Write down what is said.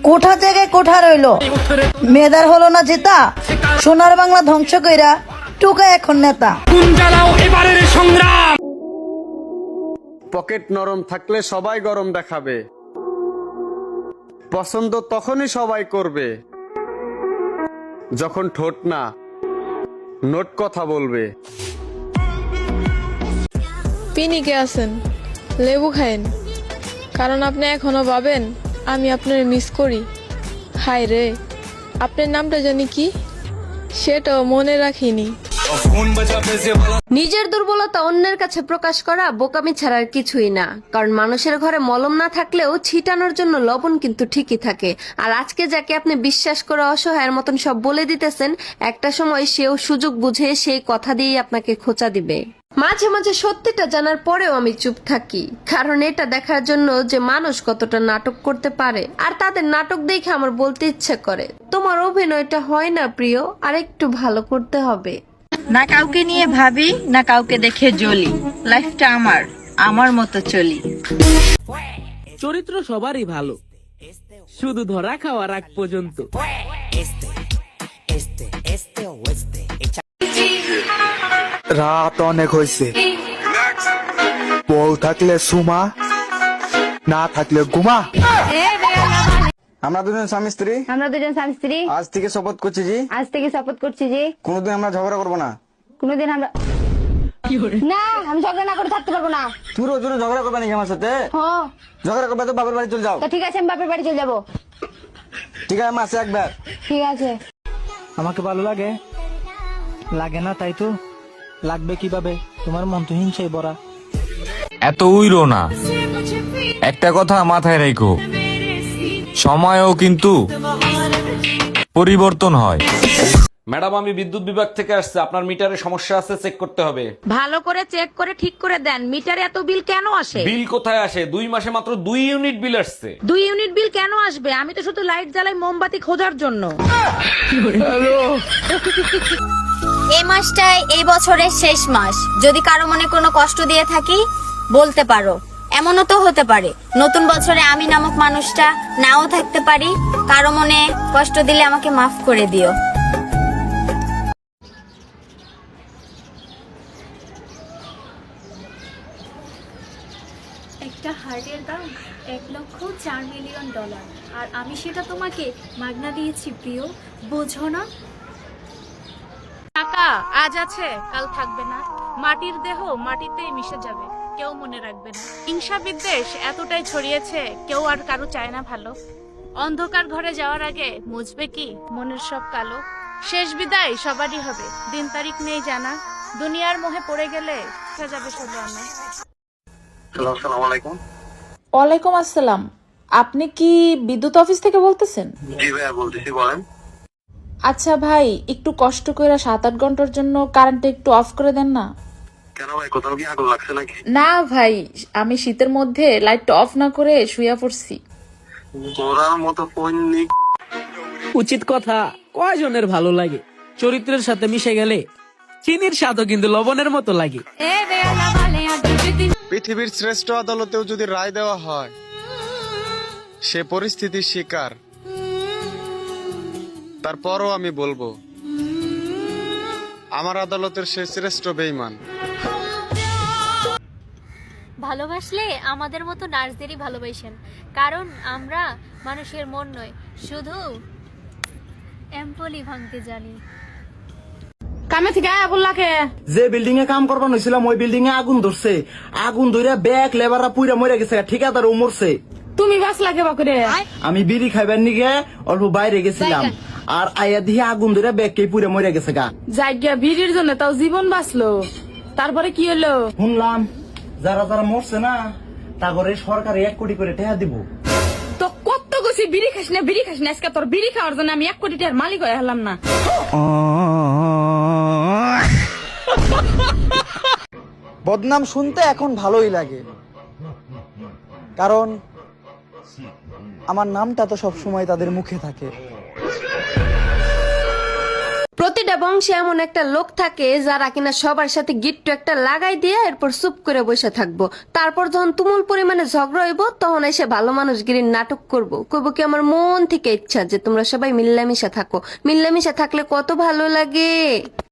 কোঠা জায়গায় কোঠা রইলো, মেদার হলো না জেতা, সোনার বাংলা ধ্বংস কইরা টুকা এখন নেতা। পকেট নরম থাকলে সবাই গরম দেখাবে, পছন্দ তখনই সবাই করবে যখন ঠোঁট না নোট কথা বলবে। পিনিকে আছেন, লেবু খায়েন, কারণ আপনি এখনো ভাবেন আমি আপনার মিস করি। হায় রে, আপনার নামটা জানি কি, সেটাও মনে রাখিনি। নিজের দুর্বলতা অন্যের কাছে প্রকাশ করা বোকামি ছাড়ার কিছুই না, কারণ মানুষের ঘরে মলম না থাকলেও ছিটানোর জন্য লবণ কিন্তু ঠিকই থাকে। আর আজকে যাকে আপনি বিশ্বাস করে অসহায়ের মতন সব বলে দিতেছেন, একটা সময় সেও সুযোগ বুঝে সেই কথা দিয়েই আপনাকে খোঁচা দিবে। মাঝে মাঝে সত্যিটা জানার পরেও আমি চুপ থাকি, কারণ এটা দেখার জন্য যে মানুষ কতটা নাটক করতে পারে, আর তাদের নাটক দেখে আমার বলতে ইচ্ছে করে, তোমার অভিনয়টা হয় না প্রিয়, আর একটু ভালো করতে হবে। না কাউকে নিয়ে ভাবি, না কাউকে দেখে জ্বলি, লাইফটা আমার আমার মতো চলি। চরিত্র সবারই ভালো, শুধু ধরা খাওয়ার আগ পর্যন্ত। রাত অনেক হয়েছে, বউ থাকলে সুমা, না থাকলে গুমা। আমরা দুজন স্বামী স্ত্রী, আজ থেকে শপথ করছি যে কোনোদিন আমরা ঝগড়া করবো না। আমি ঝগড়া না করে থাকতে পারবো না। তুই রোজ রোজ ঝগড়া করবে নাকি আমার সাথে? ঝগড়া করবে তো বাপের বাড়ি চলে যাও। ঠিক আছে, আমি বাপের বাড়ি চলে যাবো। ঠিক আছে, মাসে একবার। ঠিক আছে। আমাকে ভালো লাগে লাগে না, তাই তো লাগবে কিভাবে? তোমার মন তো হিংসায় ভরা। এত উইরো না, একটা কথা মাথায় রেখো, সময়ও কিন্তু পরিবর্তন হয়। ম্যাডাম, আমি বিদ্যুৎ বিভাগ থেকে আসছে, আপনার মিটারে সমস্যা আছে, চেক করতে হবে। ভালো করে চেক করে ঠিক করে দেন, মিটারে এত বিল কেন আসে? বিল কোথায় আসে? 2 মাসে মাত্র 2 ইউনিট বিল আসছে। 2 ইউনিট বিল কেন আসবে? আমি তো শুধু লাইট জ্বালাই মোমবাতি খোঁজার জন্য। এই মাসটাই এই বছরের শেষ মাস, যদি কারো মনে কোনো কষ্ট দিয়ে থাকি বলতে পারো। এমনও তো হতে পারে নতুন বছরে আমি নামক মানুষটা নাও থাকতে পারি। কারো মনে কষ্ট দিলে আমাকে মাফ করে দিও। একটা হার্টের দাম $1,04,000,000, আর আমি সেটা তোমাকে মাগনা দিয়েছি প্রিয়, বোঝো না? টাকা আজ আছে কাল থাকবে না, মাটির দেহ মাটিতেই মিশে যাবে, কেউ মনে রাখবে না। হিংসা বিদ্বেষ এতটাই ছড়িয়েছে, কেউ আর কারো চায় না ভালো। অন্ধকার ঘরে যাওয়ার আগে মুছবে কি মনের সব কালো? শেষ বিদায় সবারই হবে, দিন তারিখ নেই জানা, দুনিয়ার মোহে পড়ে গেলে যাবে শুধু আমি। আসসালামু আলাইকুম। ওয়ালাইকুম আসসালাম। আপনি কি বিদ্যুৎ অফিস থেকে বলতেছেন? জি ভাইয়া বলতেছি, বলেন। আচ্ছা ভাই, একটু কষ্ট করে 7-8 ঘন্টার জন্য কারেন্টটা একটু অফ করে দেন না। কেন ভাই, কোথাও কি আগুন লাগছে নাকি? না ভাই, আমি শীতের মধ্যে লাইটটা অফ না করে শুয়ে পড়ছি। তোরার মতো ফোন নিক। উচিত কথা কয়জনের ভালো লাগে, চরিত্রের সাথে মিশে গেলে চিনির স্বাদও কিন্তু লবণের মতো লাগে। পৃথিবীর শ্রেষ্ঠ আদালতেও যদি রায় দেওয়া হয় সে পরিস্থিতির শিকার, তারপরও আমি বলবো আমার আদালতের সে শ্রেষ্ঠ বেঈমান। ভালোবাসলে আমাদের মতো নার্সদেরই ভালোবাসেন, কারণ আমরা মানুষের মন নয়, শুধু এম্পলি ভাঙতে জানি। কামে থেকে বললাকে যে বিল্ডিং এ কাম করবার হয়েছিলাম ওই বিল্ডিং এ আগুন ধরছে, আগুন ধরে ব্যাগ লেবাররা পুইরা মরে গেছে, ঠিকাদার ও মরছে। তুমি বাস লাগে বাকুরে। আমি বিড়ি খাইবার নিগে অল্প বাইরে গেছিলাম, আর আয়া দিয়ে আগুন ধরে ব্যাগ কে পুইরা মরে গেছে গা। জায়গা ভিড়ির জন্য তাও জীবন বাঁচলো, তারপরে কি হলো? শুনলাম যারা যারা মরছে না তা করে সরকারে 1 কোটি করে টাকা দিব। তো কত গেছি বিড়ি খাস না, বিড়ি খাস না, আজকে তোর বিড়ি খাওয়ার জন্য আমি 1 কোটি টাকার মালিক হয়ে হলাম না। বদনাম শুনতে এখন ভালোই লাগে, কারণ আমার নামটা তো সবসময় তাদের মুখে থাকে। প্রতিটা বংশে এমন একটা লোক থাকে যারা কিনা সবার সাথে গিট্টু একটা লাগাই দিয়ে এরপর চুপ করে বসে থাকবো, তারপর যখন তুমুল পরিমাণে ঝগড়া হইব তখন এসে ভালো মানুষগিরির নাটক করবো, কইব কি আমার মন থেকে ইচ্ছা যে তোমরা সবাই মিল্লামিশা থাকো, মিল্লামিশা থাকলে কত ভালো লাগে।